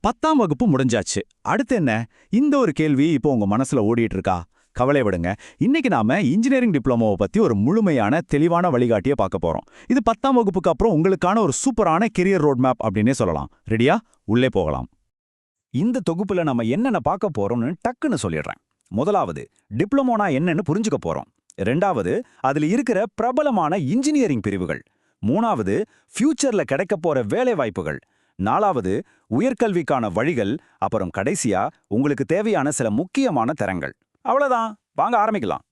10ஆம் வகுப்பு முடிஞ்சாச்சு. அடுத்து என்ன? இந்த ஒரு கேள்வி இப்போ உங்க மனசுல ஓடிட்டு இருக்கா? கவலை விடுங்க. இன்னைக்கு நாம இன்ஜினியரிங் டிப்ளமோவை பத்தி ஒரு முழுமையான தெளிவான வழிகாட்டியை பார்க்க போறோம். இது 10ஆம் வகுப்புக்கு அப்புறம் உங்களுக்கான ஒரு சூப்பரான கெரியர் ரோட் மேப் அப்படின்னே சொல்லலாம். ரெடியா? உள்ளே போகலாம். இந்த தொகுப்புல நம்ம என்னென்ன பார்க்க போறோம்னு டக்குன்னு சொல்லிடுறேன். முதலாவது, டிப்ளமோனா என்னன்னு புரிஞ்சுக்க போறோம். ரெண்டாவது, அதுல இருக்கிற பிரபலமான இன்ஜினியரிங் பிரிவுகள். மூணாவது, ஃபியூச்சர்ல கிடைக்க போற வேலை வாய்ப்புகள். நாலாவது, உயர்கல்விக்கான வழிகள். அப்புறம் கடைசியா உங்களுக்கு தேவையான சில முக்கியமான தரங்கள். அவ்வளவுதான், வாங்க ஆரம்பிக்கலாம்.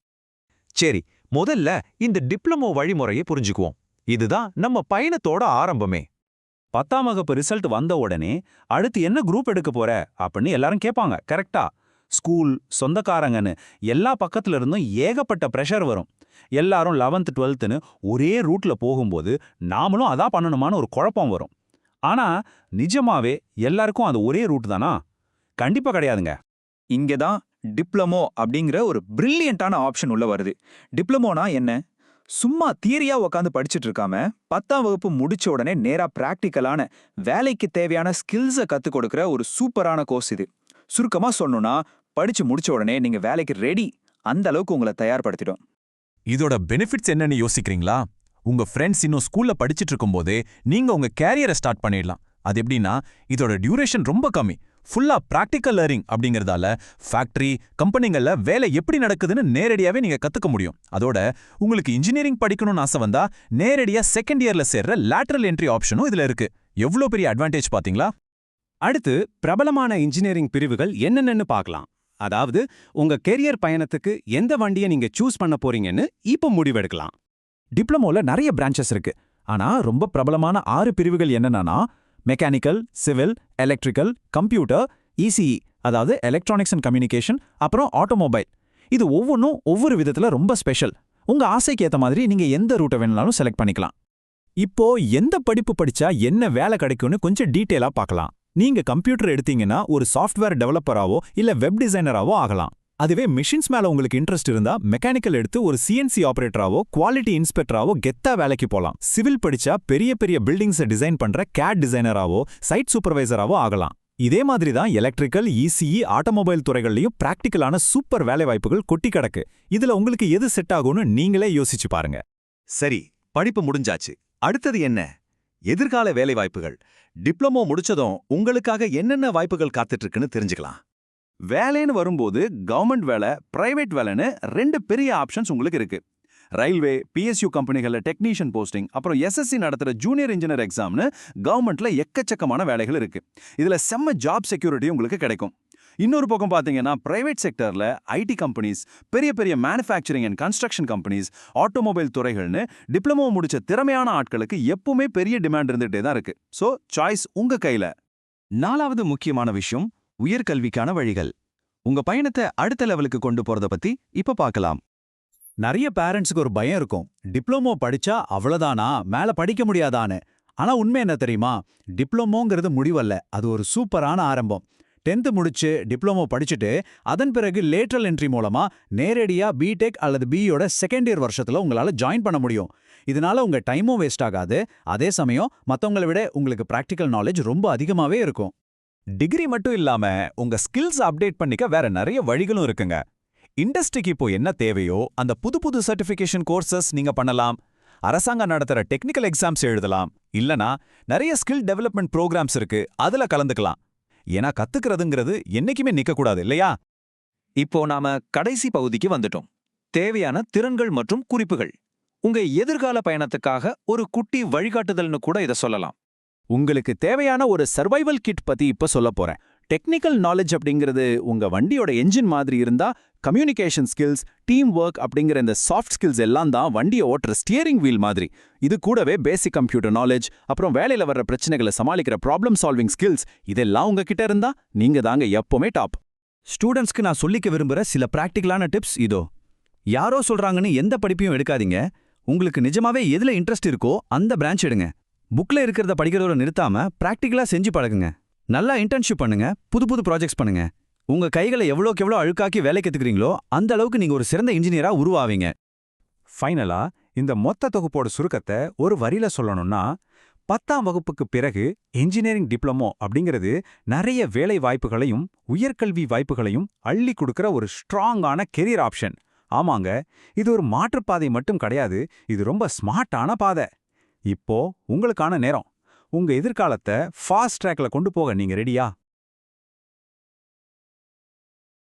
சரி, முதல்ல இந்த டிப்ளமோ வழிமுறையை புரிஞ்சுக்குவோம். இதுதான் நம்ம பயணத்தோட ஆரம்பமே. 10ஆம் வகுப்பு ரிசல்ட் வந்த உடனே அடுத்து என்ன குரூப் எடுக்க போற அப்படின்னு எல்லாரும் கேட்பாங்க. கரெக்டா? ஸ்கூல், சொந்தக்காரங்கன்னு எல்லா பக்கத்துல இருந்தும் ஏகப்பட்ட ப்ரெஷர் வரும். எல்லாரும் 11th 12th ஒரே ரூட்ல போகும்போது நாமளும் அதான் பண்ணணுமான்னு ஒரு குழப்பம் வரும். ஆனா நிஜமாவே எல்லாருக்கும் அது ஒரே ரூட் தானா? கண்டிப்பா கிடையாதுங்க. இங்கே தான் டிப்ளமோ அப்படிங்கிற ஒரு பிரில்லியண்டான ஆப்ஷன் உள்ள வருது. டிப்ளமோனா என்ன? சும்மா தியரியா உட்காந்து படிச்சுட்டு இருக்காம 10ஆம் வகுப்பு முடிச்ச உடனே நேரா பிராக்டிக்கலான வேலைக்கு தேவையான ஸ்கில்ஸை கத்துக் கொடுக்கிற ஒரு சூப்பரான கோர்ஸ் இது. சுருக்கமா சொல்லணும்னா, படிச்சு முடிச்ச உடனே நீங்க வேலைக்கு ரெடி, அந்த அளவுக்கு உங்களை தயார்படுத்திடும். இதோட பெனிஃபிட்ஸ் என்னன்னு யோசிக்கிறீங்களா? உங்க ஃப்ரெண்ட்ஸ் இன்னும் ஸ்கூல்ல படிச்சிட்டு இருக்கும்போதே நீங்க உங்க கேரியரை ஸ்டார்ட் பண்ணிடலாம். அது எப்படின்னா, இதோட டியூரேஷன் ரொம்ப கம்மி. ஃபுல்லா பிராக்டிக்கல் லேர்னிங் அப்படிங்கறதால ஃபேக்டரி, கம்பெனிங்கள்ல வேலை எப்படி நடக்குதுன்னு நேரடியாவே நீங்க கத்துக்க முடியும். அதோட உங்களுக்கு இன்ஜினியரிங் படிக்கணும்னு ஆசை வந்தா நேரடியா செகண்ட் இயர்ல சேர்ற லேட்டரல் என்ட்ரி ஆப்ஷனும் இதுல இருக்கு. எவ்வளவு பெரிய அட்வான்டேஜ் பாத்தீங்களா? அடுத்து, பிரபலமான இன்ஜினியரிங் பிரிவுகள் என்னென்னு பார்க்கலாம். அதாவது, உங்க கெரியர் பயணத்துக்கு எந்த வண்டியை நீங்க சூஸ் பண்ண போறீங்கன்னு இப்போ முடிவெடுக்கலாம். டிப்ளமோல நிறைய பிரான்ச்சஸ் இருக்கு. ஆனா ரொம்ப பிரபலமான 6 பிரிவுகள் என்னன்னா, mechanical, civil, electrical, computer, ECE அதாவது எலக்ட்ரானிக்ஸ் அண்ட் கம்யூனிகேஷன், அப்புறம் ஆட்டோமொபைல். இது ஒவ்வொன்றும் ஒவ்வொரு விதத்துல ரொம்ப ஸ்பெஷல். உங்க ஆசைக்கு ஏத்த மாதிரி நீங்க எந்த ரூட்டை வேணாலும் செலக்ட் பண்ணிக்கலாம். இப்போ எந்த படிப்பு படிச்சா என்ன வேலை கிடைக்கும்னு கொஞ்சம் டீட்டெயிலா பார்க்கலாம். நீங்க கம்ப்யூட்டர் எடுத்தீங்கன்னா ஒரு சாஃப்ட்வேர் டெவலப்பராவோ இல்ல வெப் டிசைனராவோ ஆகலாம். அதுவே மிஷின்ஸ் மேல உங்களுக்கு இன்ட்ரெஸ்ட் இருந்தா மெக்கானிக்கல் எடுத்து ஒரு சிஎன்சி ஆபரேட்டராவோ குவாலிட்டி இன்ஸ்பெக்டராவோ கெத்தா வேலைக்கு போலாம். சிவில் படிச்சா பெரிய பெரிய பில்டிங்ஸை டிசைன் பண்ற கேட் டிசைனராவோ சைட் சூப்பர்வைசராவோ ஆகலாம். இதே மாதிரி தான் எலக்ட்ரிக்கல், இசிஇ, ஆட்டோமொபைல் துறைகள்லயும் பிராக்டிக்கலான சூப்பர் வேலை வாய்ப்புகள் கொட்டி கிடக்கு. இதுல உங்களுக்கு எது செட் ஆகும்னு நீங்களே யோசிச்சு பாருங்க. சரி, படிப்பு முடிஞ்சாச்சு. அடுத்தது என்ன? எதிர்கால வேலை வாய்ப்புகள். டிப்ளமோ முடிச்சதும் உங்களுக்காக என்னென்ன வாய்ப்புகள் காத்துட்டு இருக்குன்னு தெரிஞ்சுக்கலாம். வேலைன்னு வரும்போது கவர்மெண்ட் வேலை, பிரைவேட் வேலைன்னு 2 பெரிய ஆப்ஷன்ஸ் உங்களுக்கு இருக்கு. ரயில்வே, பிஎஸ்யூ கம்பெனிகளில் டெக்னீஷியன் போஸ்டிங், அப்புறம் எஸ்எஸ்சி நடத்துகிற ஜூனியர் இன்ஜினியர் எக்ஸாம்னு கவர்மெண்ட்ல எக்கச்சக்கமான வேலைகள் இருக்கு. இதுல செம்ம ஜாப் செக்யூரிட்டி உங்களுக்கு கிடைக்கும். இன்னொரு பக்கம் பார்த்தீங்கன்னா, பிரைவேட் செக்டர்ல ஐடி கம்பெனிஸ், பெரிய பெரிய manufacturing and construction companies, automobile துறைகள்னு டிப்ளமோ முடிச்ச திறமையான ஆட்களுக்கு எப்பவுமே பெரிய டிமாண்ட் இருந்துகிட்டே தான் இருக்கு. ஸோ சாய்ஸ் உங்க கையில. 4வது முக்கியமான விஷயம், உயர்கல்விக்கான வழிகள். உங்க பயணத்தை அடுத்த லெவலுக்கு கொண்டு போறத பத்தி இப்ப பார்க்கலாம். நிறைய பேரண்ட்ஸுக்கு ஒரு பயம் இருக்கும். டிப்ளமோ படிச்சா அவ்வளவுதானா, மேல படிக்க முடியாதான்னு. ஆனா உண்மை என்ன தெரியுமா? டிப்ளமோங்கிறது முடிவல்ல, அது ஒரு சூப்பரான ஆரம்பம். 10th முடிச்சு டிப்ளமோ படிச்சுட்டு அதன் பிறகு லேட்டரல் என்ட்ரி மூலமா நேரடியா பிடெக் அல்லது பியோட செகண்ட் இயர் வருஷத்துல உங்களால ஜாயின் பண்ண முடியும். இதனால உங்க டைமும் வேஸ்ட் ஆகாது. அதே சமயம் மத்தவங்களை விட உங்களுக்கு பிராக்டிக்கல் நாலேஜ் ரொம்ப அதிகமாவே இருக்கும். டிகிரி மட்டும் இல்லாம உங்க ஸ்கில்ஸ் அப்டேட் பண்ணிக்க வேற நிறைய வழிகளும் இருக்குங்க. இண்டஸ்ட்ரிக்கு இப்போ என்ன தேவையோ அந்த புது புது சர்டிஃபிகேஷன் கோர்சஸ் நீங்க பண்ணலாம். அரசாங்கம் நடத்துற டெக்னிக்கல் எக்ஸாம்ஸ் எழுதலாம். இல்லனா நிறைய ஸ்கில் டெவலப்மெண்ட் ப்ரோக்ராம்ஸ் இருக்கு, அதுல கலந்துக்கலாம். ஏன்னா கத்துக்கிறதுங்கிறது என்னைக்குமே நிக்கக்கூடாது இல்லையா? இப்போ நாம கடைசி பகுதிக்கு வந்துட்டோம். தேவையான திறன்கள் மற்றும் குறிப்புகள். உங்க எதிர்கால பயணத்துக்காக ஒரு குட்டி வழிகாட்டுதல்னு கூட இதை சொல்லலாம். உங்களுக்கு தேவையான ஒரு சர்வைவல் கிட் பத்தி இப்ப சொல்ல போறேன். டெக்னிக்கல் நாலேஜ் அப்படிங்கிறது உங்க வண்டியோட என்ஜின் மாதிரி இருந்தா, கம்யூனிகேஷன் ஸ்கில்ஸ், டீம் ஒர்க் அப்படிங்கிற இந்த சாஃப்ட் ஸ்கில்ஸ் எல்லாம் தான் வண்டியை ஓட்டுற ஸ்டியரிங் வீல் மாதிரி. இது கூடவே பேசிக் கம்ப்யூட்டர் நாலேஜ், அப்புறம் வேலையில வர்ற பிரச்சனைகளை சமாளிக்கிற ப்ராப்ளம் சால்விங் ஸ்கில்ஸ், இதெல்லாம் உங்ககிட்ட இருந்தா நீங்க தாங்க எப்பவுமே டாப். ஸ்டூடெண்ட்ஸ்க்கு நான் சொல்லிக்க விரும்புற சில பிராக்டிகலான டிப்ஸ் இதோ. யாரோ சொல்றாங்கன்னு எந்த படிப்பையும் எடுக்காதீங்க. உங்களுக்கு நிஜமாவே எதுல இன்ட்ரெஸ்ட் இருக்கோ அந்த பிரான்ச் எடுங்க. புக்ல இருக்கிறத படிக்கிறதோட நிறுத்தாம பிராக்டிகலா செஞ்சு பழகுங்க. நல்லா இன்டர்ன்ஷிப் பண்ணுங்க, புது புது ப்ராஜெக்ட்ஸ் பண்ணுங்க. உங்க கைகளை எவ்வளோக்கு எவ்வளோ அழுக்காக்கி வேலை கத்துக்கிறீங்களோ அந்த அளவுக்கு நீங்க ஒரு சிறந்த இன்ஜினியரா உருவாவீங்க. ஃபைனலா இந்த மொத்த தொகுப்போட சுருக்கத்தை ஒரு வரியில சொல்லணும்னா, 10ஆம் வகுப்புக்கு பிறகு இன்ஜினியரிங் டிப்ளமோ அப்படிங்கிறது நிறைய வேலை வாய்ப்புகளையும் உயர்கல்வி வாய்ப்புகளையும் அள்ளி கொடுக்கிற ஒரு ஸ்ட்ராங்கான கெரியர் ஆப்ஷன். ஆமாங்க, இது ஒரு மாற்றுப்பாதை மட்டும் கிடையாது, இது ரொம்ப ஸ்மார்ட்டான பாதை. இப்போ உங்களுக்கான நேரம். உங்க எதிர்காலத்தை ஃபாஸ்ட் ட்ராக்ல கொண்டு போக நீங்க ரெடியா?